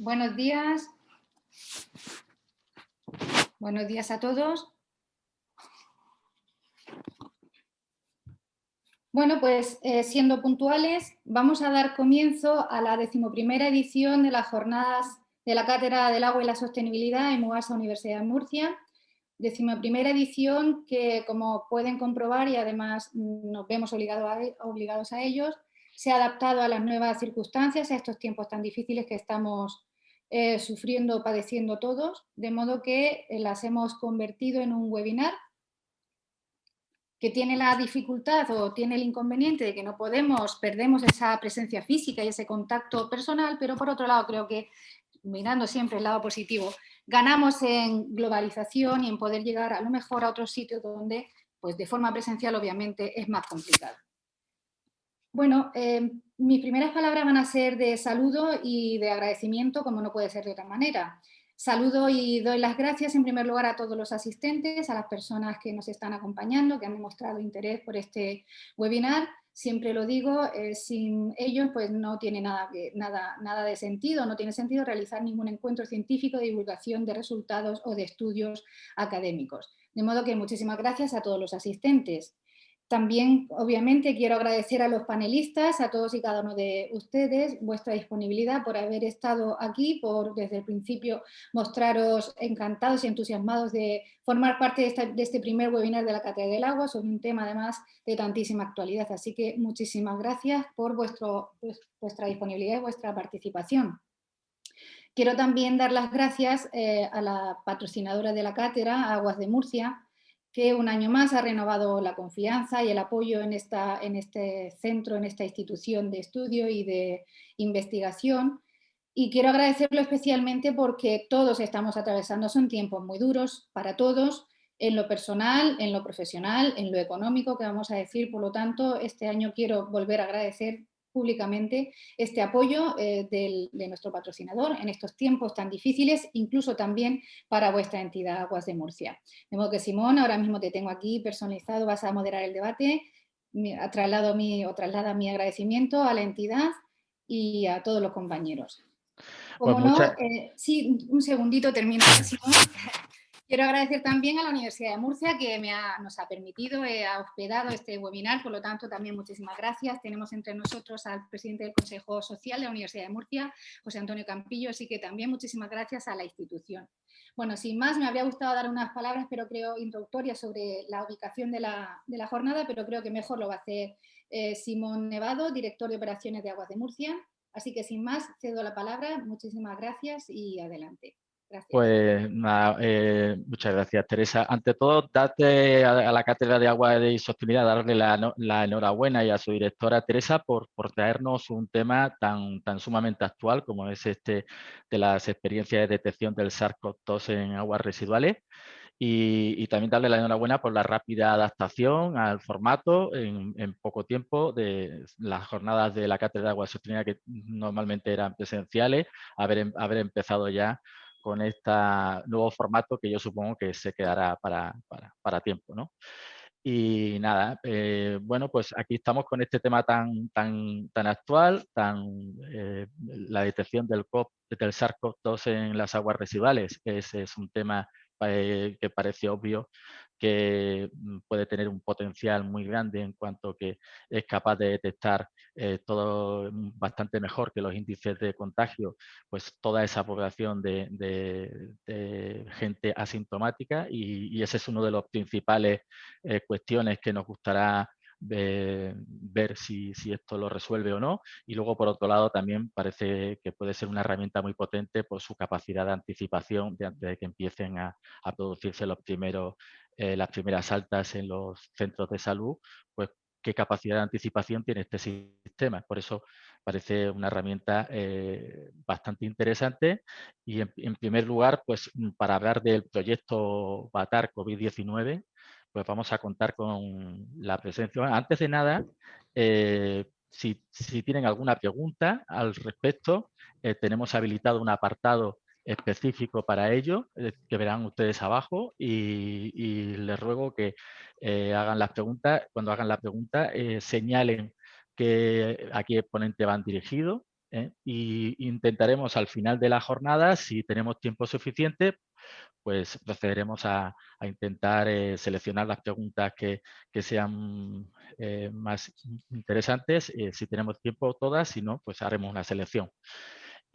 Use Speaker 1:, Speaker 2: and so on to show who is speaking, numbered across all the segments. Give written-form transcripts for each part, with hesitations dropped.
Speaker 1: Buenos días. Buenos días a todos. Bueno, pues siendo puntuales, vamos a dar comienzo a la 11ª edición de las jornadas de la Cátedra del Agua y la Sostenibilidad en UASA Universidad de Murcia. 11ª edición que, como pueden comprobar, y además nos vemos obligados a ellos, se ha adaptado a las nuevas circunstancias, a estos tiempos tan difíciles que estamos sufriendo, padeciendo todos, de modo que las hemos convertido en un webinar que tiene la dificultad o tiene el inconveniente de que perdemos esa presencia física y ese contacto personal, pero por otro lado creo que, mirando siempre el lado positivo, ganamos en globalización y en poder llegar a lo mejor a otros sitios donde, pues de forma presencial, obviamente, es más complicado. Bueno, mis primeras palabras van a ser de saludo y de agradecimiento, como no puede ser de otra manera. Saludo y doy las gracias en primer lugar a todos los asistentes, a las personas que nos están acompañando, que han demostrado interés por este webinar. Siempre lo digo, sin ellos pues no tiene nada de sentido, no tiene sentido realizar ningún encuentro científico de divulgación de resultados o de estudios académicos. De modo que muchísimas gracias a todos los asistentes. También, obviamente, quiero agradecer a los panelistas, a todos y cada uno de ustedes, vuestra disponibilidad por haber estado aquí, por desde el principio mostraros encantados y entusiasmados de formar parte de este primer webinar de la Cátedra del Agua sobre un tema, además, de tantísima actualidad. Así que muchísimas gracias por vuestra disponibilidad y vuestra participación. Quiero también dar las gracias a la patrocinadora de la cátedra, Aguas de Murcia, que un año más ha renovado la confianza y el apoyo en este centro, en esta institución de estudio y de investigación. Y quiero agradecerlo especialmente porque todos estamos atravesando, son tiempos muy duros para todos, en lo personal, en lo profesional, en lo económico, que vamos a decir. Por lo tanto, este año quiero volver a agradecer públicamente este apoyo de nuestro patrocinador en estos tiempos tan difíciles, incluso también para vuestra entidad Aguas de Murcia. De modo que, Simón, ahora mismo te tengo aquí personalizado, vas a moderar el debate, traslada mi agradecimiento a la entidad y a todos los compañeros.
Speaker 2: Pues
Speaker 1: Como no, sí, un segundito, termino. Simón. Quiero agradecer también a la Universidad de Murcia que nos ha permitido, ha hospedado este webinar, por lo tanto también muchísimas gracias. Tenemos entre nosotros al presidente del Consejo Social de la Universidad de Murcia, José Antonio Campillo, así que también muchísimas gracias a la institución. Bueno, sin más, me habría gustado dar unas palabras, pero creo introductorias sobre la ubicación de la jornada, pero creo que mejor lo va a hacer Simón Nevado, director de Operaciones de Aguas de Murcia. Así que sin más, cedo la palabra. Muchísimas gracias y adelante. Gracias.
Speaker 2: Pues nada, muchas gracias, Teresa. Ante todo, darte a la Cátedra de Agua y Sostenibilidad, darle la enhorabuena y a su directora, Teresa, por traernos un tema tan sumamente actual como es este de las experiencias de detección del SARS-CoV-2 en aguas residuales. Y también darle la enhorabuena por la rápida adaptación al formato en poco tiempo de las jornadas de la Cátedra de Agua y Sostenibilidad, que normalmente eran presenciales, haber empezado ya con este nuevo formato que yo supongo que se quedará para tiempo, ¿no? Y nada, bueno, pues aquí estamos con este tema tan actual, la detección del SARS-CoV-2 en las aguas residuales. Es un tema que parece obvio que puede tener un potencial muy grande en cuanto que es capaz de detectar todo bastante mejor que los índices de contagio, pues toda esa población de gente asintomática, y ese es uno de los principales cuestiones que nos gustará ver si esto lo resuelve o no. Y luego, por otro lado, también parece que puede ser una herramienta muy potente por su capacidad de anticipación de antes de que empiecen a producirse las primeras altas en los centros de salud, pues qué capacidad de anticipación tiene este sistema. Por eso parece una herramienta bastante interesante. Y en primer lugar, pues para hablar del proyecto BATAR COVID-19, pues vamos a contar con la presencia. Antes de nada, si tienen alguna pregunta al respecto, tenemos habilitado un apartado específico para ello, que verán ustedes abajo, y les ruego que hagan las preguntas. Cuando hagan la pregunta, señalen a qué ponente van dirigidos, Y intentaremos al final de la jornada, si tenemos tiempo suficiente, pues procederemos a intentar seleccionar las preguntas que sean más interesantes. Si tenemos tiempo todas, si no, pues haremos una selección.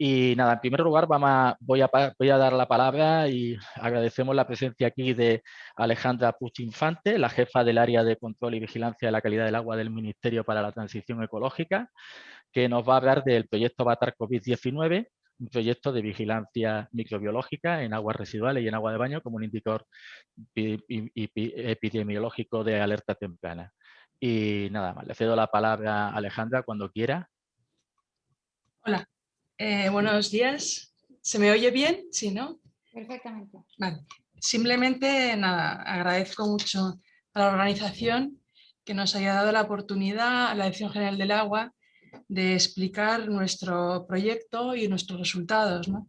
Speaker 2: Y nada, en primer lugar voy a dar la palabra y agradecemos la presencia aquí de Alejandra Puig Infante, la jefa del área de control y vigilancia de la calidad del agua del Ministerio para la Transición Ecológica, que nos va a hablar del proyecto Avatar COVID-19, un proyecto de vigilancia microbiológica en aguas residuales y en agua de baño como un indicador epidemiológico de alerta temprana. Y nada más, le cedo la palabra a Alejandra cuando quiera.
Speaker 3: Hola, buenos días. ¿Se me oye bien? Sí, ¿no?
Speaker 1: Perfectamente.
Speaker 3: Vale. Simplemente, nada, agradezco mucho a la organización que nos haya dado la oportunidad a la Dirección General del Agua de explicar nuestro proyecto y nuestros resultados, ¿no?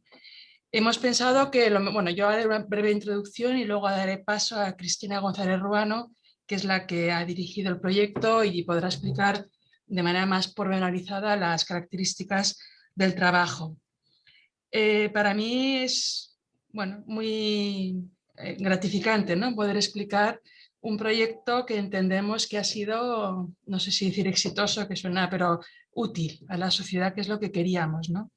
Speaker 3: Hemos pensado que, bueno, yo haré una breve introducción y luego daré paso a Cristina González Ruano, que es la que ha dirigido el proyecto y podrá explicar de manera más pormenorizada las características del trabajo. Para mí es, bueno, muy gratificante, ¿no?, poder explicar un proyecto que entendemos que ha sido, no sé si decir exitoso, que suena, pero útil a la sociedad, que es lo que queríamos, ¿no?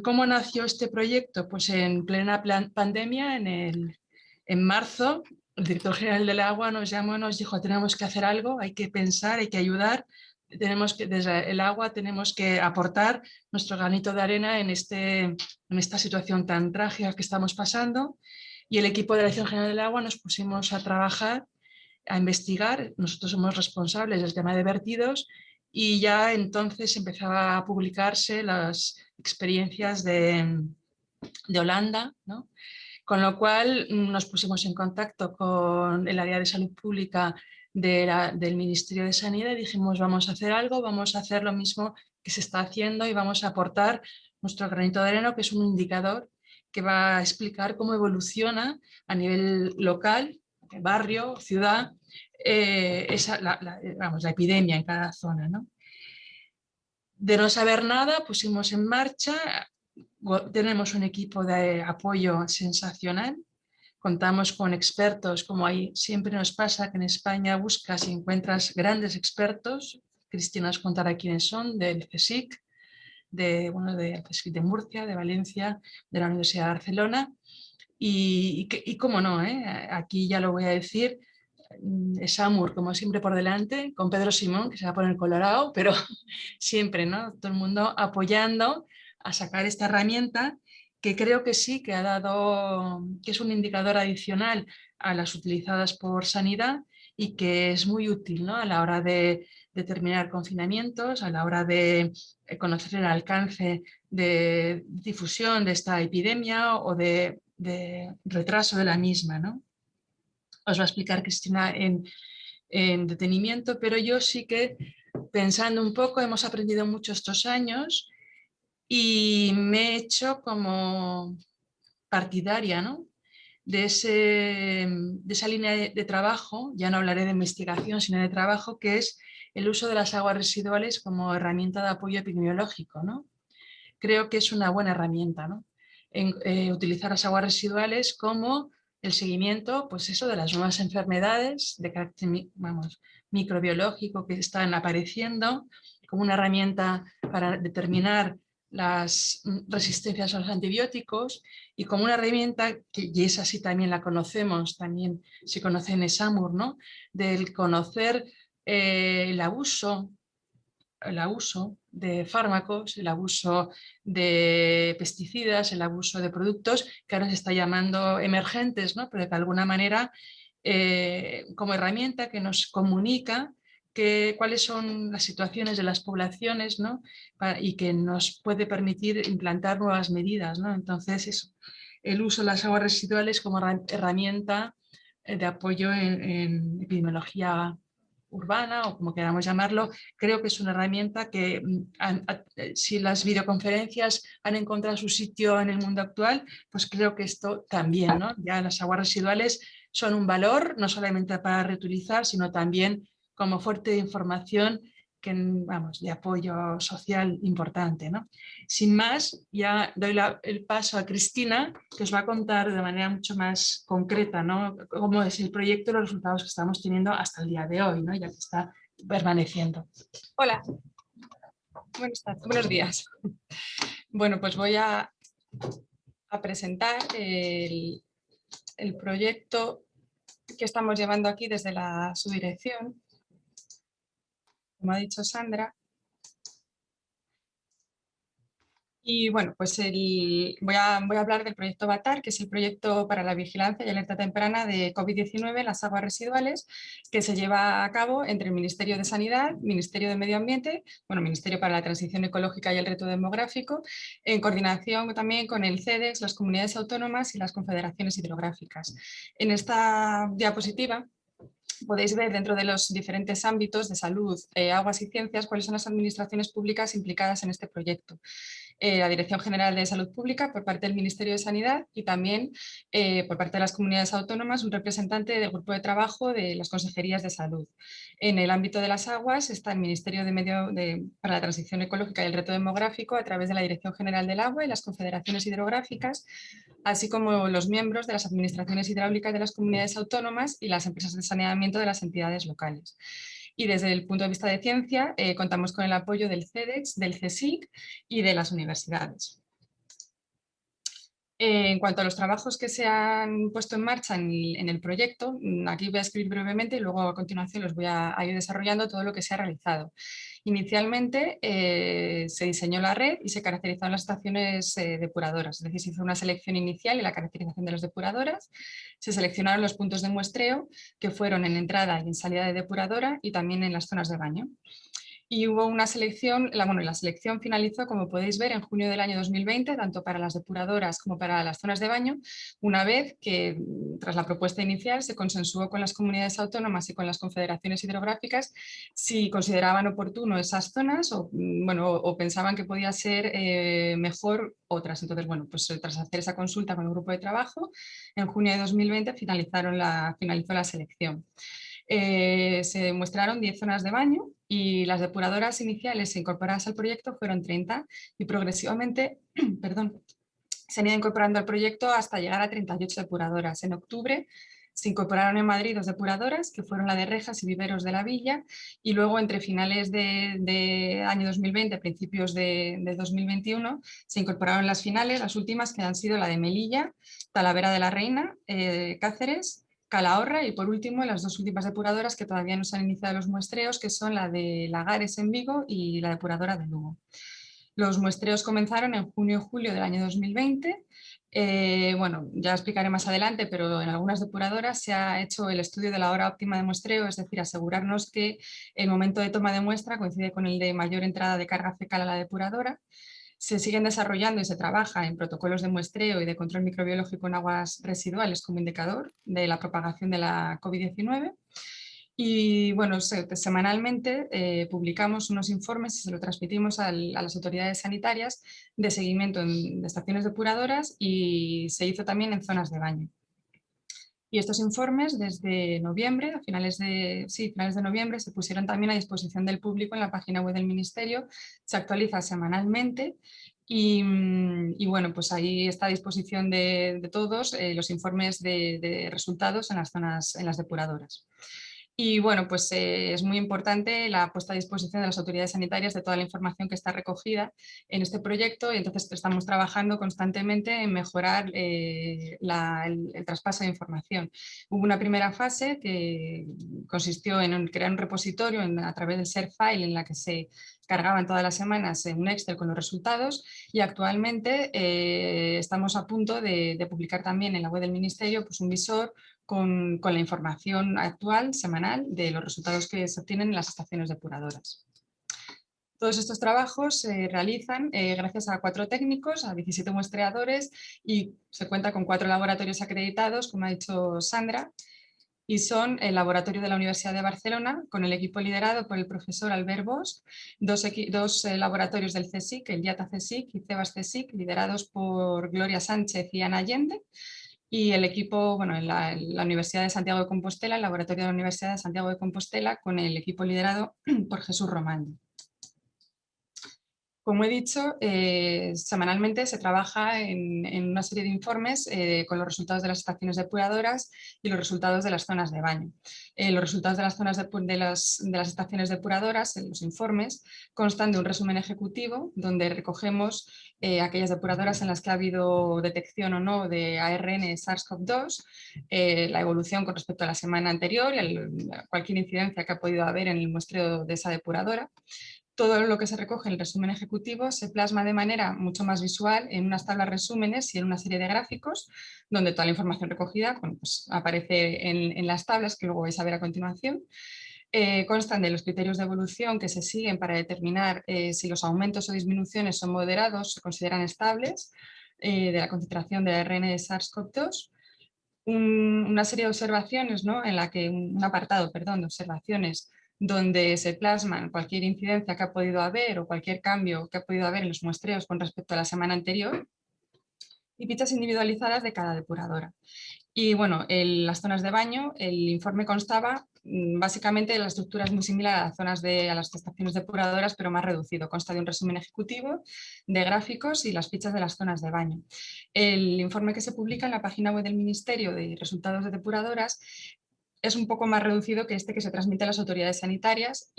Speaker 3: ¿Cómo nació este proyecto? Pues en plena pandemia, en marzo, el director general del agua nos llamó y nos dijo: tenemos que hacer algo, hay que pensar, hay que ayudar, desde el agua tenemos que aportar nuestro granito de arena en esta situación tan trágica que estamos pasando. Y el equipo de la Dirección General del Agua nos pusimos a trabajar, a investigar. Nosotros somos responsables del tema de vertidos y ya entonces empezaba a publicarse las experiencias de Holanda, ¿no? Con lo cual nos pusimos en contacto con el área de salud pública del Ministerio de Sanidad y dijimos: vamos a hacer algo, vamos a hacer lo mismo que se está haciendo y vamos a aportar nuestro granito de arena, que es un indicador que va a explicar cómo evoluciona a nivel local, barrio, ciudad, la epidemia en cada zona, ¿no? De no saber nada, pusimos en marcha. Tenemos un equipo de apoyo sensacional. Contamos con expertos, como ahí siempre nos pasa, que en España buscas y encuentras grandes expertos. Cristina os contará quiénes son, del CSIC, del CSIC de Murcia, de Valencia, de la Universidad de Barcelona. Y cómo no, aquí ya lo voy a decir, Samur, como siempre, por delante, con Pedro Simón, que se va a poner colorado, pero siempre, ¿no?, todo el mundo apoyando a sacar esta herramienta, que creo que sí, que ha dado, que es un indicador adicional a las utilizadas por Sanidad y que es muy útil, ¿no?, a la hora de determinar confinamientos, a la hora de conocer el alcance de difusión de esta epidemia o de retraso de la misma, ¿no? Os va a explicar Cristina en detenimiento, pero yo sí que, pensando un poco, hemos aprendido mucho estos años y me he hecho como partidaria, ¿no?, de esa línea de trabajo. Ya no hablaré de investigación, sino de trabajo, que es el uso de las aguas residuales como herramienta de apoyo epidemiológico, ¿no? Creo que es una buena herramienta, ¿no?, utilizar las aguas residuales como el seguimiento, pues eso, de las nuevas enfermedades de carácter, vamos, microbiológico que están apareciendo, como una herramienta para determinar las resistencias a los antibióticos y como una herramienta, y esa sí también la conocemos, también se conoce en ESAMUR, ¿no?, del conocer el abuso de fármacos, el abuso de pesticidas, el abuso de productos que ahora se está llamando emergentes, ¿no?, pero que de alguna manera como herramienta que nos comunica cuáles son las situaciones de las poblaciones, ¿no?, y que nos puede permitir implantar nuevas medidas, ¿no? Entonces, eso, el uso de las aguas residuales como herramienta de apoyo en epidemiología urbana, o como queramos llamarlo, creo que es una herramienta que, si las videoconferencias han encontrado su sitio en el mundo actual, pues creo que esto también, ¿no? Ya las aguas residuales son un valor, no solamente para reutilizar, sino también como fuente de información vamos, de apoyo social importante, ¿no? Sin más, ya doy el paso a Cristina, que os va a contar de manera mucho más concreta, ¿no?, cómo es el proyecto y los resultados que estamos teniendo hasta el día de hoy, ¿no?, ya que está permaneciendo.
Speaker 4: Hola, buenos días. Bueno, pues voy a presentar el proyecto que estamos llevando aquí desde la subdirección, como ha dicho Sandra. Y bueno, pues voy a hablar del proyecto BATAR, que es el proyecto para la vigilancia y alerta temprana de COVID-19 en las aguas residuales, que se lleva a cabo entre el Ministerio de Sanidad, Ministerio de Medio Ambiente, bueno, Ministerio para la Transición Ecológica y el Reto Demográfico, en coordinación también con el CEDEX, las comunidades autónomas y las confederaciones hidrográficas. En esta diapositiva podéis ver dentro de los diferentes ámbitos de salud, aguas y ciencias, cuáles son las administraciones públicas implicadas en este proyecto. La Dirección General de Salud Pública por parte del Ministerio de Sanidad y también por parte de las comunidades autónomas un representante del grupo de trabajo de las consejerías de salud. En el ámbito de las aguas está el Ministerio para la Transición Ecológica y el Reto Demográfico a través de la Dirección General del Agua y las confederaciones hidrográficas, así como los miembros de las administraciones hidráulicas de las comunidades autónomas y las empresas de saneamiento de las entidades locales. Y desde el punto de vista de ciencia, contamos con el apoyo del CEDEX, del CSIC y de las universidades. En cuanto a los trabajos que se han puesto en marcha en el proyecto, aquí voy a escribir brevemente y luego a continuación los voy a ir desarrollando todo lo que se ha realizado. Inicialmente se diseñó la red y se caracterizaron las estaciones depuradoras, es decir, se hizo una selección inicial y la caracterización de las depuradoras, se seleccionaron los puntos de muestreo que fueron en entrada y en salida de depuradora y también en las zonas de baño. Y hubo una selección, la selección finalizó, como podéis ver, en junio del año 2020, tanto para las depuradoras como para las zonas de baño, una vez que, tras la propuesta inicial, se consensuó con las comunidades autónomas y con las confederaciones hidrográficas si consideraban oportuno esas zonas o, bueno, o pensaban que podía ser mejor otras. Entonces, bueno, pues tras hacer esa consulta con el grupo de trabajo, en junio de 2020 finalizó la selección. Se muestraron 10 zonas de baño y las depuradoras iniciales incorporadas al proyecto fueron 30 y progresivamente se han ido incorporando al proyecto hasta llegar a 38 depuradoras. En octubre se incorporaron en Madrid 2 depuradoras, que fueron la de Rejas y Viveros de la Villa, y luego entre finales de año 2020, principios de 2021, se incorporaron las finales, las últimas, que han sido la de Melilla, Talavera de la Reina, Cáceres, Calahorra y por último las 2 últimas depuradoras que todavía no se han iniciado los muestreos, que son la de Lagares en Vigo y la depuradora de Lugo. Los muestreos comenzaron en junio-julio del año 2020. Bueno, ya explicaré más adelante, pero en algunas depuradoras se ha hecho el estudio de la hora óptima de muestreo, es decir, asegurarnos que el momento de toma de muestra coincide con el de mayor entrada de carga fecal a la depuradora. Se siguen desarrollando y se trabaja en protocolos de muestreo y de control microbiológico en aguas residuales como indicador de la propagación de la COVID-19. Y bueno, semanalmente publicamos unos informes y se lo transmitimos a las autoridades sanitarias de seguimiento de estaciones depuradoras y se hizo también en zonas de baño. Y estos informes desde noviembre, a finales de noviembre, se pusieron también a disposición del público en la página web del Ministerio, se actualiza semanalmente y bueno, pues ahí está a disposición de todos los informes de resultados en las depuradoras. Y bueno, pues es muy importante la puesta a disposición de las autoridades sanitarias de toda la información que está recogida en este proyecto y entonces estamos trabajando constantemente en mejorar el traspaso de información. Hubo una primera fase que consistió en crear un repositorio a través del ShareFile en la que se cargaban todas las semanas en un Excel con los resultados y actualmente estamos a punto de publicar también en la web del Ministerio pues un visor con la información actual, semanal, de los resultados que se obtienen en las estaciones depuradoras. Todos estos trabajos se realizan gracias a 4 técnicos, a 17 muestreadores y se cuenta con 4 laboratorios acreditados, como ha dicho Sandra, y son el laboratorio de la Universidad de Barcelona, con el equipo liderado por el profesor Albert Bosch, 2 laboratorios del CSIC, el IATA CSIC y CEBAS CSIC, liderados por Gloria Sánchez y Ana Allende, y el equipo, bueno, en la Universidad de Santiago de Compostela, el laboratorio de la Universidad de Santiago de Compostela, con el equipo liderado por Jesús Román. Como he dicho, semanalmente se trabaja en una serie de informes con los resultados de las estaciones depuradoras y los resultados de las zonas de baño. Los resultados de las zonas de las estaciones depuradoras, en los informes, constan de un resumen ejecutivo donde recogemos aquellas depuradoras en las que ha habido detección o no de ARN SARS-CoV-2, la evolución con respecto a la semana anterior y cualquier incidencia que ha podido haber en el muestreo de esa depuradora. Todo lo que se recoge en el resumen ejecutivo se plasma de manera mucho más visual en unas tablas resúmenes y en una serie de gráficos donde toda la información recogida, bueno, pues aparece en las tablas que luego vais a ver a continuación. Constan de los criterios de evolución que se siguen para determinar si los aumentos o disminuciones son moderados, se consideran estables, de la concentración de ARN de SARS-CoV-2. Una serie de observaciones, ¿no? En la que un apartado, perdón, de observaciones donde se plasman cualquier incidencia que ha podido haber o cualquier cambio que ha podido haber en los muestreos con respecto a la semana anterior, y fichas individualizadas de cada depuradora. Y bueno, las zonas de baño, el informe constaba básicamente la estructura es muy similar a las estaciones depuradoras, pero más reducido. Consta de un resumen ejecutivo, de gráficos y las fichas de las zonas de baño. El informe que se publica en la página web del Ministerio de Resultados de Depuradoras es un poco más reducido que este que se transmite a las autoridades sanitarias,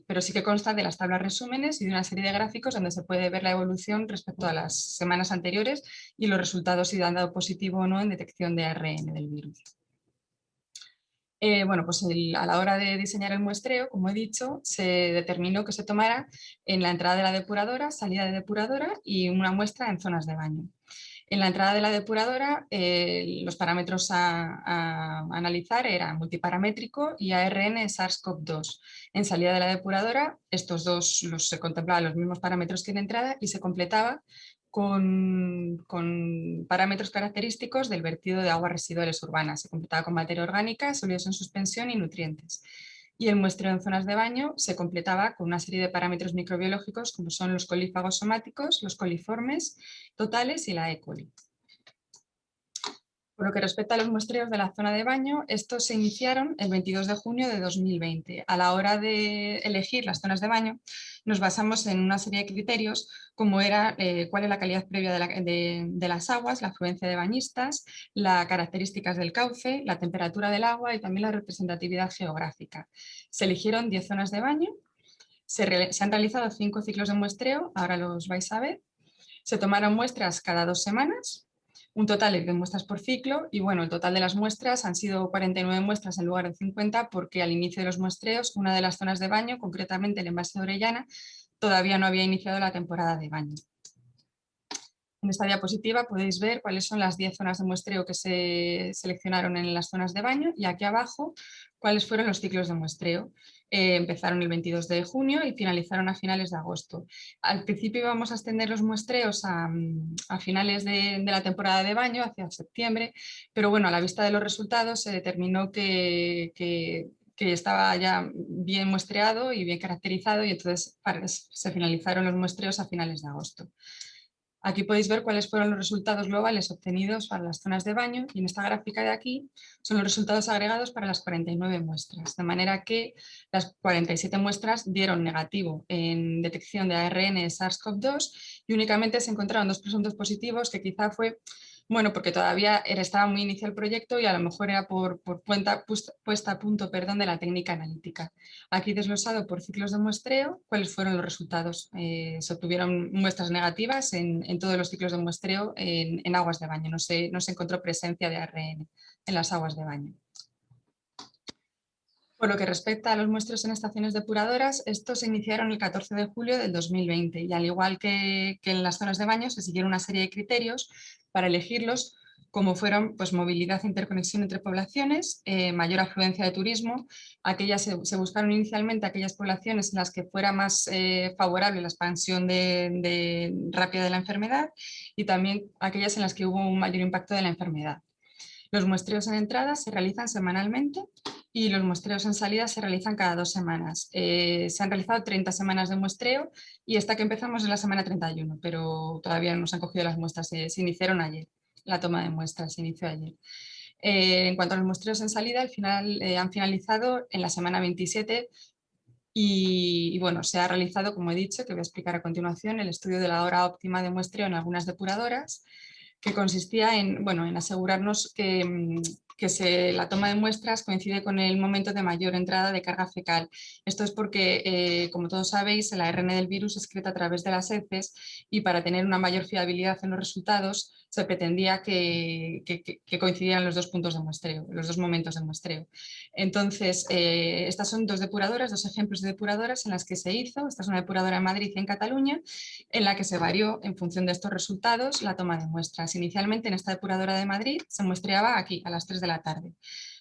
Speaker 4: pero sí que consta de las tablas resúmenes y de una serie de gráficos donde se puede ver la evolución respecto a las semanas anteriores y los resultados si han dado positivo o no en detección de ARN del virus. Bueno, pues a la hora de diseñar el muestreo, como he dicho, se determinó que se tomara en la entrada de la depuradora, salida de depuradora y una muestra en zonas de baño. En la entrada de la depuradora, los parámetros a analizar eran multiparamétrico y ARN SARS-CoV-2. En salida de la depuradora, estos dos se contemplaban los mismos parámetros que en entrada y se completaba con parámetros característicos del vertido de aguas residuales urbanas. Se completaba con materia orgánica, sólidos en suspensión y nutrientes. Y el muestreo en zonas de baño se completaba con una serie de parámetros microbiológicos como son los colífagos somáticos, los coliformes totales y la E. coli. Por lo que respecta a los muestreos de la zona de baño, estos se iniciaron el 22 de junio de 2020. A la hora de elegir las zonas de baño, nos basamos en una serie de criterios, como era cuál es la calidad previa de las aguas, la afluencia de bañistas, las características del cauce, la temperatura del agua y también la representatividad geográfica. Se eligieron 10 zonas de baño, se han realizado 5 ciclos de muestreo, ahora los vais a ver. Se tomaron muestras cada 2 semanas, un total de muestras por ciclo y bueno, el total de las muestras han sido 49 muestras en lugar de 50 porque al inicio de los muestreos una de las zonas de baño, concretamente el envase de Orellana, todavía no había iniciado la temporada de baño. En esta diapositiva podéis ver cuáles son las 10 zonas de muestreo que se seleccionaron en las zonas de baño y aquí abajo cuáles fueron los ciclos de muestreo. Empezaron el 22 de junio y finalizaron a finales de agosto. Al principio íbamos a extender los muestreos a finales de la temporada de baño, hacia septiembre, pero bueno, a la vista de los resultados se determinó que estaba ya bien muestreado y bien caracterizado y entonces se finalizaron los muestreos a finales de agosto. Aquí podéis ver cuáles fueron los resultados globales obtenidos para las zonas de baño y en esta gráfica de aquí son los resultados agregados para las 49 muestras, de manera que las 47 muestras dieron negativo en detección de ARN SARS-CoV-2 y únicamente se encontraron 2 presuntos positivos que quizá fue, bueno, porque todavía estaba muy inicial el proyecto y a lo mejor era por puesta a punto de la técnica analítica. Aquí desglosado por ciclos de muestreo, cuáles fueron los resultados. Se obtuvieron muestras negativas en todos los ciclos de muestreo en aguas de baño. No se encontró presencia de ARN en las aguas de baño. Por lo que respecta a los muestreos en estaciones depuradoras, estos se iniciaron el 14 de julio del 2020 y al igual que en las zonas de baño se siguieron una serie de criterios para elegirlos, como fueron pues, movilidad e interconexión entre poblaciones, mayor afluencia de turismo. Se buscaron inicialmente aquellas poblaciones en las que fuera más favorable la expansión rápida de la enfermedad y también aquellas en las que hubo un mayor impacto de la enfermedad. Los muestreos en entrada se realizan semanalmente y los muestreos en salida se realizan cada 2 semanas. Se han realizado 30 semanas de muestreo y esta que empezamos es la semana 31, pero todavía no se han cogido las muestras, se iniciaron ayer. la toma de muestras, se inició ayer. En cuanto a los muestreos en salida, al final han finalizado en la semana 27 y bueno, se ha realizado, como he dicho, que voy a explicar a continuación, el estudio de la hora óptima de muestreo en algunas depuradoras, que consistía en, bueno, en asegurarnos que la toma de muestras coincide con el momento de mayor entrada de carga fecal. Esto es porque, como todos sabéis, el ARN del virus se excreta a través de las heces y para tener una mayor fiabilidad en los resultados se pretendía que coincidieran los dos puntos de muestreo, los dos momentos de muestreo. Entonces, estas son dos depuradoras, dos ejemplos de depuradoras en las que se hizo. Esta es una depuradora en Madrid y en Cataluña, en la que se varió en función de estos resultados la toma de muestras. Inicialmente en esta depuradora de Madrid se muestreaba aquí a las 3 de la tarde,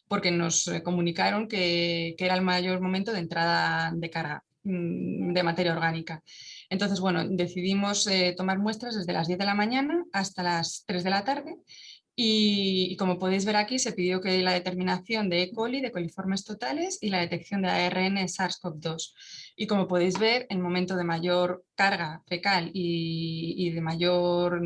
Speaker 4: porque nos comunicaron que era el mayor momento de entrada de carga de materia orgánica. Entonces, bueno, decidimos tomar muestras desde las 10 de la mañana hasta las 3 de la tarde. Y como podéis ver aquí, se pidió que la determinación de E. coli, de coliformes totales, y la detección de ARN SARS-CoV-2. Y como podéis ver, en momento de mayor carga fecal y de mayor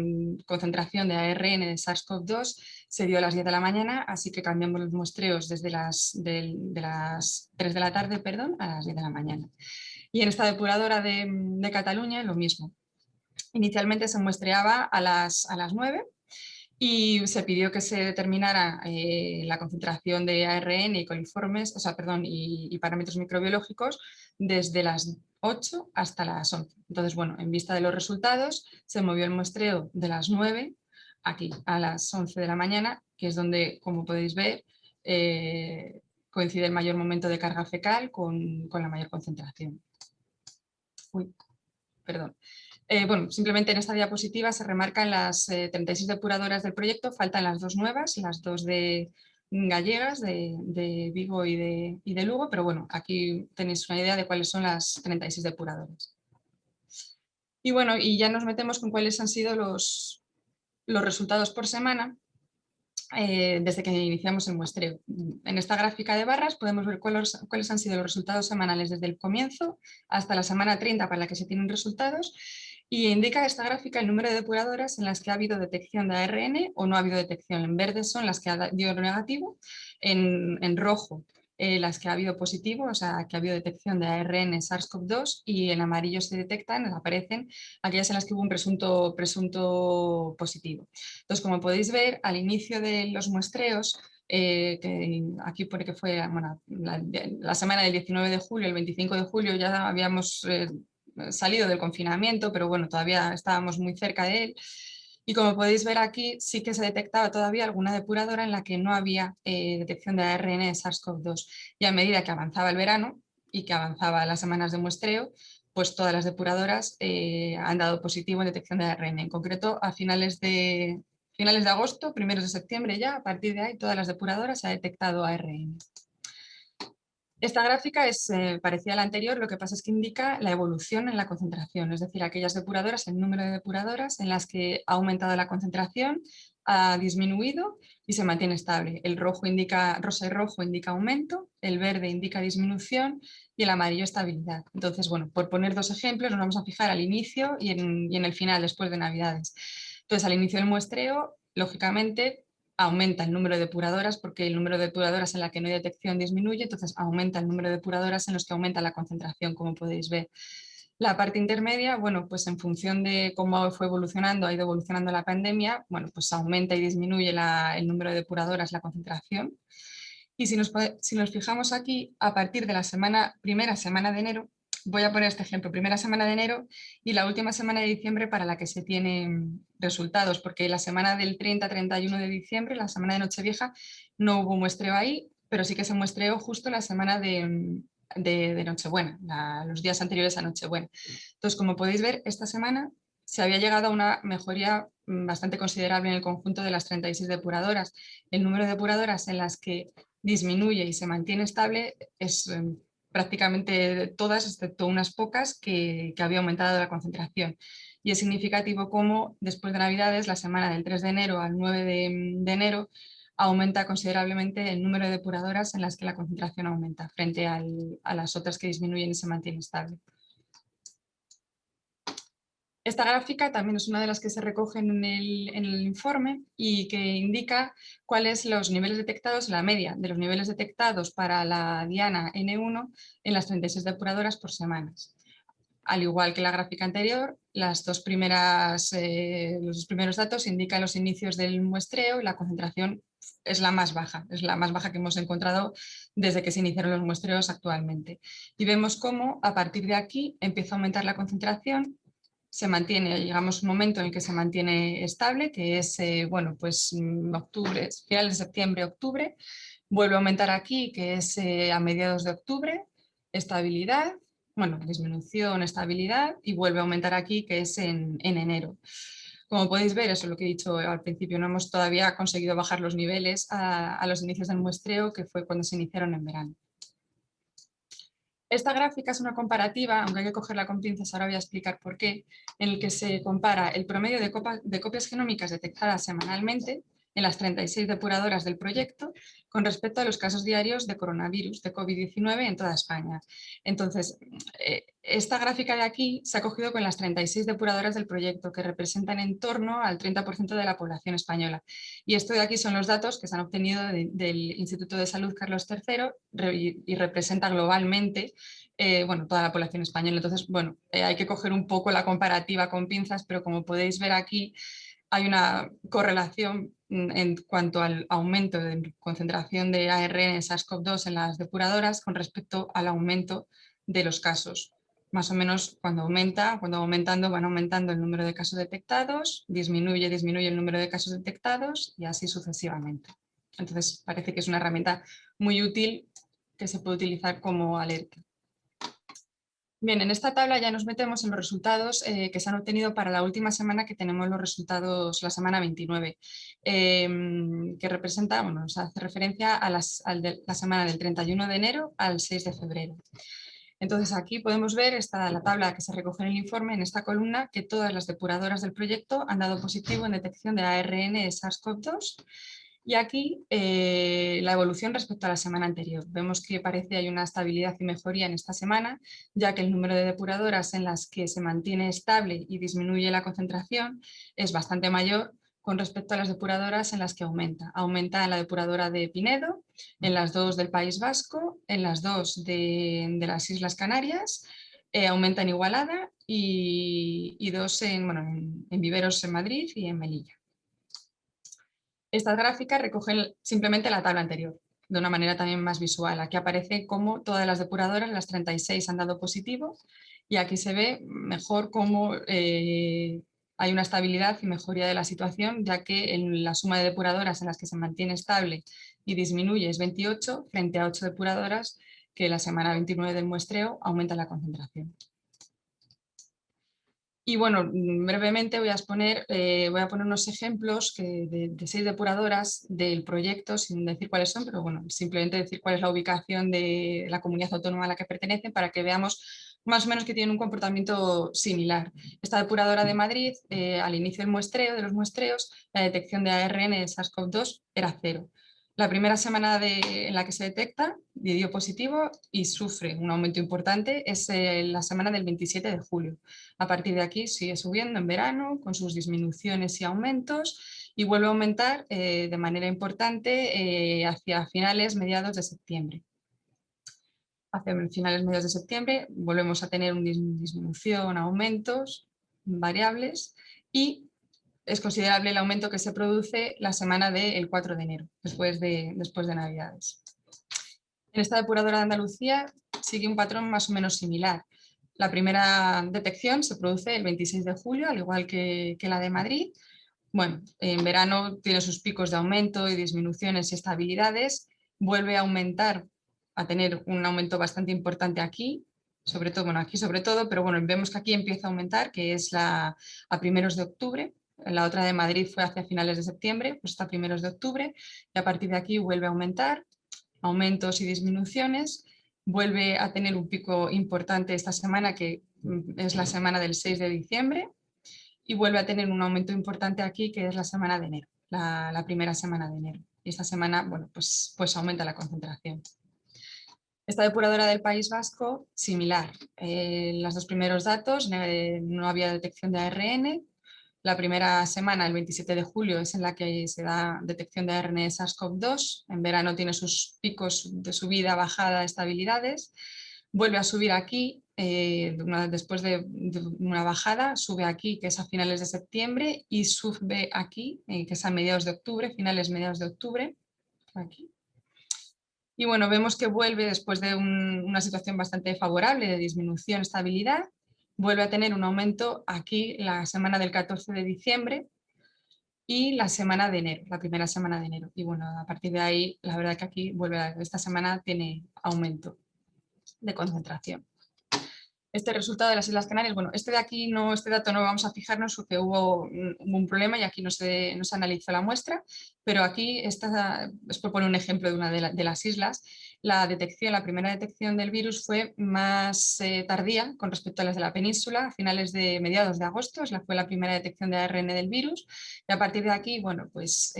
Speaker 4: concentración de ARN de SARS-CoV-2 se dio a las 10 de la mañana, así que cambiamos los muestreos desde las 3 de la tarde, perdón, a las 10 de la mañana. Y en esta depuradora de Cataluña lo mismo. Inicialmente se muestreaba a las 9 y se pidió que se determinara la concentración de ARN y coliformes, y parámetros microbiológicos desde las 8 hasta las 11. Entonces, bueno, en vista de los resultados, se movió el muestreo de las 9 aquí a las 11 de la mañana, que es donde, como podéis ver, coincide el mayor momento de carga fecal con la mayor concentración. Uy, perdón. Bueno, simplemente en esta diapositiva se remarcan las 36 depuradoras del proyecto, faltan las dos nuevas, las dos gallegas, de Vigo y de Lugo, pero bueno, aquí tenéis una idea de cuáles son las 36 depuradoras. Y bueno, y ya nos metemos con cuáles han sido los resultados por semana desde que iniciamos el muestreo. En esta gráfica de barras podemos ver cuáles han sido los resultados semanales desde el comienzo hasta la semana 30 para la que se tienen resultados. Y indica esta gráfica el número de depuradoras en las que ha habido detección de ARN o no ha habido detección. En verde son las que ha dio negativo, en rojo las que ha habido positivo, o sea, que ha habido detección de ARN SARS-CoV-2, y en amarillo se detectan, aparecen aquellas en las que hubo un presunto positivo. Entonces, como podéis ver, al inicio de los muestreos, que aquí pone que fue la semana del 19 de julio, el 25 de julio ya habíamos salido del confinamiento, pero bueno, todavía estábamos muy cerca de él. Y como podéis ver aquí, sí que se detectaba todavía alguna depuradora en la que no había detección de ARN de SARS-CoV-2. Y a medida que avanzaba el verano y que avanzaban las semanas de muestreo, pues todas las depuradoras han dado positivo en detección de ARN. En concreto, a finales de agosto, primeros de septiembre ya, a partir de ahí, todas las depuradoras se ha detectado ARN. Esta gráfica es parecida a la anterior, lo que pasa es que indica la evolución en la concentración, es decir, aquellas depuradoras, el número de depuradoras en las que ha aumentado la concentración, ha disminuido y se mantiene estable. El rojo rosa y rojo indica aumento, el verde indica disminución y el amarillo estabilidad. Entonces, bueno, por poner dos ejemplos, nos vamos a fijar al inicio y en el final, después de Navidades. Entonces, al inicio del muestreo, lógicamente, aumenta el número de depuradoras porque el número de depuradoras en la que no hay detección disminuye, entonces aumenta el número de depuradoras en los que aumenta la concentración, como podéis ver. La parte intermedia, bueno, pues en función de cómo fue evolucionando, ha ido evolucionando la pandemia, bueno, pues aumenta y disminuye el número de depuradoras, la concentración. Y si nos fijamos aquí, a partir de la primera semana de enero, voy a poner este ejemplo, primera semana de enero y la última semana de diciembre para la que se tienen resultados, porque la semana del 30-31 de diciembre, la semana de Nochevieja, no hubo muestreo ahí, pero sí que se muestreó justo la semana de Nochebuena, los días anteriores a Nochebuena. Entonces, como podéis ver, esta semana se había llegado a una mejoría bastante considerable en el conjunto de las 36 depuradoras. El número de depuradoras en las que disminuye y se mantiene estable es prácticamente todas, excepto unas pocas, que había aumentado la concentración. Y es significativo cómo después de Navidades, la semana del 3 de enero al 9 de enero, aumenta considerablemente el número de depuradoras en las que la concentración aumenta, frente a las otras que disminuyen y se mantiene estable. Esta gráfica también es una de las que se recogen en el informe y que indica cuáles los niveles detectados, la media de los niveles detectados para la diana N1 en las 36 depuradoras por semanas. Al igual que la gráfica anterior, los dos primeros datos indican los inicios del muestreo y la concentración es la más baja que hemos encontrado desde que se iniciaron los muestreos actualmente. Y vemos cómo a partir de aquí empieza a aumentar la concentración, se mantiene, llegamos a un momento en el que se mantiene estable, que es octubre, finales de septiembre, octubre, vuelve a aumentar aquí, que es a mediados de octubre, estabilidad, disminución, estabilidad, y vuelve a aumentar aquí, que es en enero. Como podéis ver, eso es lo que he dicho al principio, no hemos todavía conseguido bajar los niveles a los inicios del muestreo, que fue cuando se iniciaron en verano. Esta gráfica es una comparativa, aunque hay que cogerla con pinzas, ahora voy a explicar por qué, en el que se compara el promedio de copias genómicas detectadas semanalmente en las 36 depuradoras del proyecto con respecto a los casos diarios de coronavirus, de COVID-19 en toda España. Entonces, esta gráfica de aquí se ha cogido con las 36 depuradoras del proyecto, que representan en torno al 30% de la población española. Y esto de aquí son los datos que se han obtenido del Instituto de Salud Carlos III y representa globalmente toda la población española. Entonces, hay que coger un poco la comparativa con pinzas, pero como podéis ver aquí, hay una correlación en cuanto al aumento de concentración de ARN SARS-CoV-2 en las depuradoras con respecto al aumento de los casos. Más o menos cuando van aumentando el número de casos detectados, disminuye el número de casos detectados y así sucesivamente. Entonces parece que es una herramienta muy útil que se puede utilizar como alerta. Bien, en esta tabla ya nos metemos en los resultados que se han obtenido para la última semana, que tenemos los resultados, la semana 29, que representa, nos hace referencia a la semana del 31 de enero al 6 de febrero. Entonces aquí podemos ver la tabla que se recoge en el informe, en esta columna, que todas las depuradoras del proyecto han dado positivo en detección de ARN SARS-CoV-2. Y aquí la evolución respecto a la semana anterior. Vemos que parece que hay una estabilidad y mejoría en esta semana, ya que el número de depuradoras en las que se mantiene estable y disminuye la concentración es bastante mayor con respecto a las depuradoras en las que aumenta. Aumenta en la depuradora de Pinedo, en las dos del País Vasco, en las dos de las Islas Canarias, aumenta en Igualada y dos en Viveros en Madrid y en Melilla. Estas gráficas recogen simplemente la tabla anterior, de una manera también más visual. Aquí aparece cómo todas las depuradoras, las 36, han dado positivo, y aquí se ve mejor cómo hay una estabilidad y mejoría de la situación, ya que en la suma de depuradoras en las que se mantiene estable y disminuye es 28, frente a 8 depuradoras que la semana 29 del muestreo aumenta la concentración. Y brevemente voy a poner unos ejemplos de 6 depuradoras del proyecto, sin decir cuáles son, pero simplemente decir cuál es la ubicación de la comunidad autónoma a la que pertenecen, para que veamos más o menos que tienen un comportamiento similar. Esta depuradora de Madrid, al inicio del muestreo, de los muestreos, la detección de ARN de SARS-CoV-2 era 0. La primera semana en la que se detecta, dio positivo y sufre un aumento importante, es la semana del 27 de julio. A partir de aquí sigue subiendo en verano con sus disminuciones y aumentos, y vuelve a aumentar de manera importante hacia finales, mediados de septiembre. Hacia finales, mediados de septiembre volvemos a tener una disminución, aumentos variables, y es considerable el aumento que se produce la semana del 4 de enero, después de Navidades. En esta depuradora de Andalucía sigue un patrón más o menos similar. La primera detección se produce el 26 de julio, al igual que la de Madrid. En verano tiene sus picos de aumento y disminuciones y estabilidades. Vuelve a aumentar, a tener un aumento bastante importante aquí, sobre todo, pero vemos que aquí empieza a aumentar, que es a primeros de octubre. La otra de Madrid fue hacia finales de septiembre, pues hasta primeros de octubre, y a partir de aquí vuelve a aumentar, aumentos y disminuciones. Vuelve a tener un pico importante esta semana, que es la semana del 6 de diciembre, y vuelve a tener un aumento importante aquí, que es la semana de enero, la primera semana de enero. Y esta semana, pues aumenta la concentración. Esta depuradora del País Vasco, similar. Los dos primeros datos, no había detección de ARN. La primera semana, el 27 de julio, es en la que se da detección de ARN de SARS-CoV-2. En verano tiene sus picos de subida, bajada, estabilidades. Vuelve a subir aquí, después de una bajada, sube aquí, que es a finales de septiembre, y sube aquí, que es a mediados de octubre, mediados de octubre, aquí. Y bueno, vemos que vuelve después de una situación bastante favorable de disminución, estabilidad, vuelve a tener un aumento aquí la semana del 14 de diciembre y la semana de enero, la primera semana de enero. Y bueno, a partir de ahí, la verdad que aquí esta semana tiene aumento de concentración. Este resultado de las Islas Canarias, bueno, este dato no vamos a fijarnos porque hubo un problema y aquí no se analizó la muestra, pero aquí os propone un ejemplo de una de las islas. La primera detección del virus fue más tardía con respecto a las de la península, a mediados de agosto, fue la primera detección de ARN del virus, y a partir de aquí, bueno, pues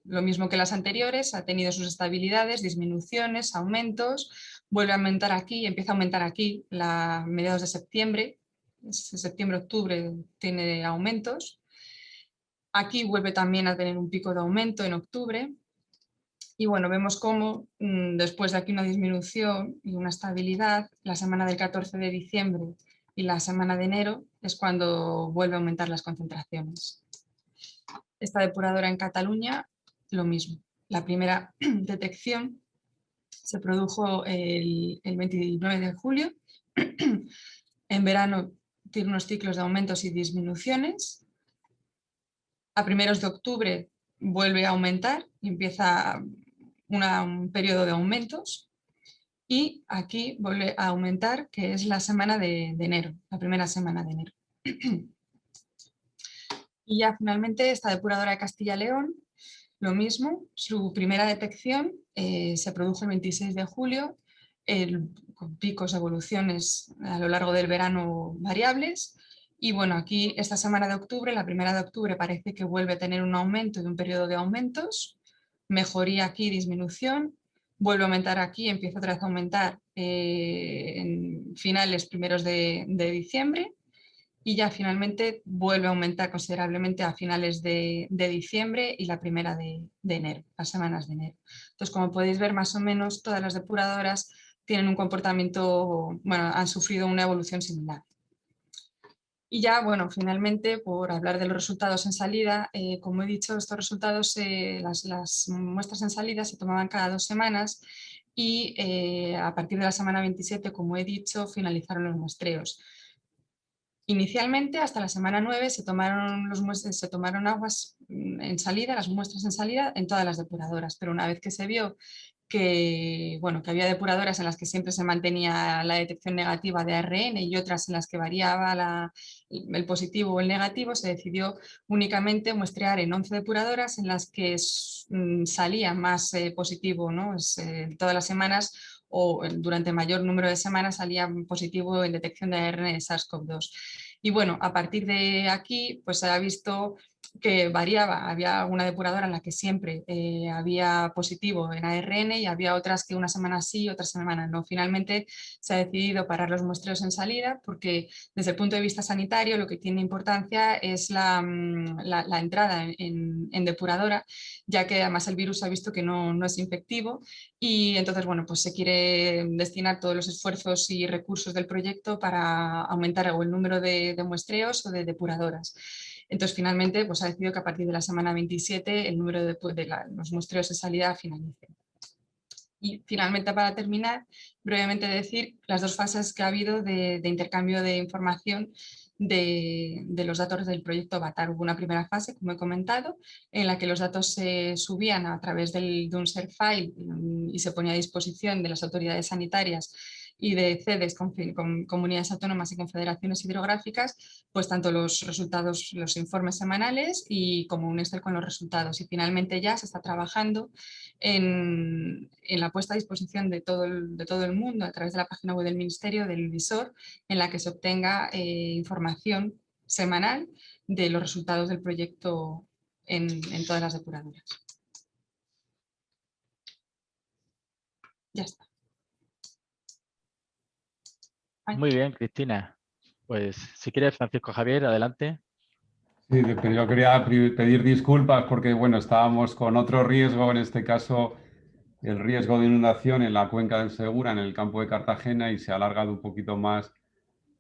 Speaker 4: lo mismo que las anteriores, ha tenido sus estabilidades, disminuciones, aumentos. Vuelve a aumentar aquí, empieza a aumentar aquí a mediados de septiembre, septiembre-octubre tiene aumentos. Aquí vuelve también a tener un pico de aumento en octubre. Y bueno, vemos cómo después de aquí una disminución y una estabilidad, la semana del 14 de diciembre y la semana de enero es cuando vuelve a aumentar las concentraciones. Esta depuradora en Cataluña, lo mismo. La primera detección se produjo el 29 de julio. En verano tiene unos ciclos de aumentos y disminuciones. A primeros de octubre vuelve a aumentar y empieza un periodo de aumentos. Y aquí vuelve a aumentar, que es la semana de enero, la primera semana de enero. Y ya finalmente esta depuradora de Castilla-León, lo mismo, su primera detección se produjo el 26 de julio, con picos, evoluciones a lo largo del verano variables. Y bueno, aquí esta semana de octubre, la primera de octubre, parece que vuelve a tener un aumento y un periodo de aumentos, mejoría aquí, disminución, vuelve a aumentar aquí, empieza otra vez a aumentar en primeros de diciembre. Y ya finalmente vuelve a aumentar considerablemente a finales de diciembre y la primera de enero, las semanas de enero. Entonces, como podéis ver, más o menos todas las depuradoras tienen un comportamiento, bueno, han sufrido una evolución similar. Y ya, bueno, finalmente, por hablar de los resultados en salida, como he dicho, estos resultados, las muestras en salida se tomaban cada 2 semanas y a partir de la semana 27, como he dicho, finalizaron los muestreos. Inicialmente, hasta la semana 9, se tomaron aguas en salida, las muestras en salida, en todas las depuradoras, pero una vez que se vio que, bueno, que había depuradoras en las que siempre se mantenía la detección negativa de ARN y otras en las que variaba el positivo o el negativo, se decidió únicamente muestrear en 11 depuradoras en las que salía más positivo, ¿no? Todas las semanas o durante mayor número de semanas salía positivo en detección de ARN de SARS-CoV-2. Y bueno, a partir de aquí pues se ha visto que variaba, había alguna depuradora en la que siempre había positivo en ARN y había otras que una semana sí, otra semana no. Finalmente se ha decidido parar los muestreos en salida porque desde el punto de vista sanitario lo que tiene importancia es la entrada en depuradora, ya que además el virus ha visto que no es infectivo y entonces bueno, pues se quiere destinar todos los esfuerzos y recursos del proyecto para aumentar o el número de muestreos o de depuradoras. Entonces, finalmente, pues ha decidido que a partir de la semana 27 el número de los muestreos de salida finalice. Y finalmente, para terminar, brevemente decir las dos fases que ha habido de intercambio de información de los datos del proyecto BATAR. Hubo una primera fase, como he comentado, en la que los datos se subían a través de un Shapefile y se ponía a disposición de las autoridades sanitarias y de CEDES con comunidades autónomas y confederaciones hidrográficas, pues tanto los resultados, los informes semanales y como un Excel con los resultados. Y finalmente ya se está trabajando en la puesta a disposición de todo el mundo a través de la página web del Ministerio, del visor, en la que se obtenga información semanal de los resultados del proyecto en todas las depuradoras. Ya está.
Speaker 2: Muy bien, Cristina. Pues si quieres, Francisco Javier, adelante.
Speaker 5: Sí, pero yo quería pedir disculpas porque, bueno, estábamos con otro riesgo, en este caso el riesgo de inundación en la cuenca del Segura, en el campo de Cartagena, y se ha alargado un poquito más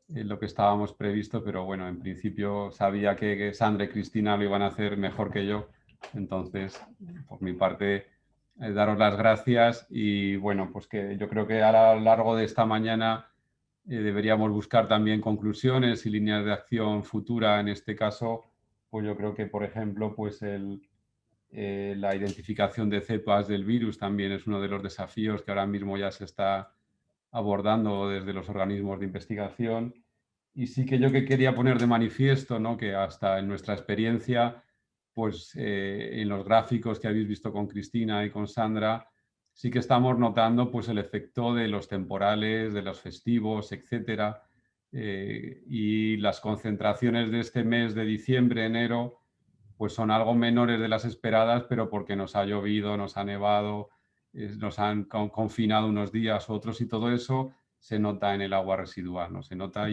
Speaker 5: lo que estábamos previsto, pero bueno, en principio sabía que Sandra y Cristina lo iban a hacer mejor que yo. Entonces, por mi parte, daros las gracias y bueno, pues que yo creo que a lo largo de esta mañana deberíamos buscar también conclusiones y líneas de acción futura. En este caso, pues yo creo que, por ejemplo, pues la identificación de cepas del virus también es uno de los desafíos que ahora mismo ya se está abordando desde los organismos de investigación. Y sí que yo que quería poner de manifiesto, ¿no?, que hasta en nuestra experiencia, pues en los gráficos que habéis visto con Cristina y con Sandra, sí que estamos notando pues el efecto de los temporales, de los festivos, etcétera, y las concentraciones de este mes de diciembre, enero, pues son algo menores de las esperadas, pero porque nos ha llovido, nos ha nevado, nos han confinado unos días, otros, y todo eso se nota en el agua residual, ¿no? Se nota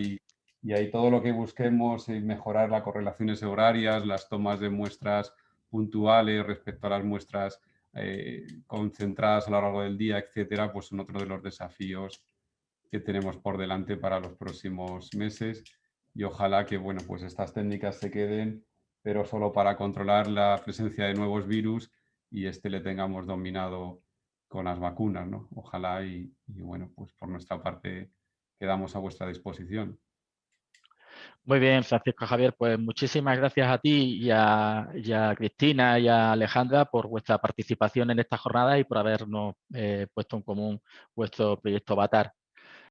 Speaker 5: y ahí todo lo que busquemos es mejorar las correlaciones horarias, las tomas de muestras puntuales respecto a las muestras concentradas a lo largo del día, etcétera, pues son otro de los desafíos que tenemos por delante para los próximos meses. Y ojalá que, bueno, pues estas técnicas se queden, pero solo para controlar la presencia de nuevos virus y le tengamos dominado con las vacunas, ¿no? Ojalá y bueno, pues por nuestra parte quedamos a vuestra disposición.
Speaker 2: Muy bien, Francisco Javier, pues muchísimas gracias a ti y a Cristina y a Alejandra por vuestra participación en esta jornada y por habernos puesto en común vuestro proyecto Avatar.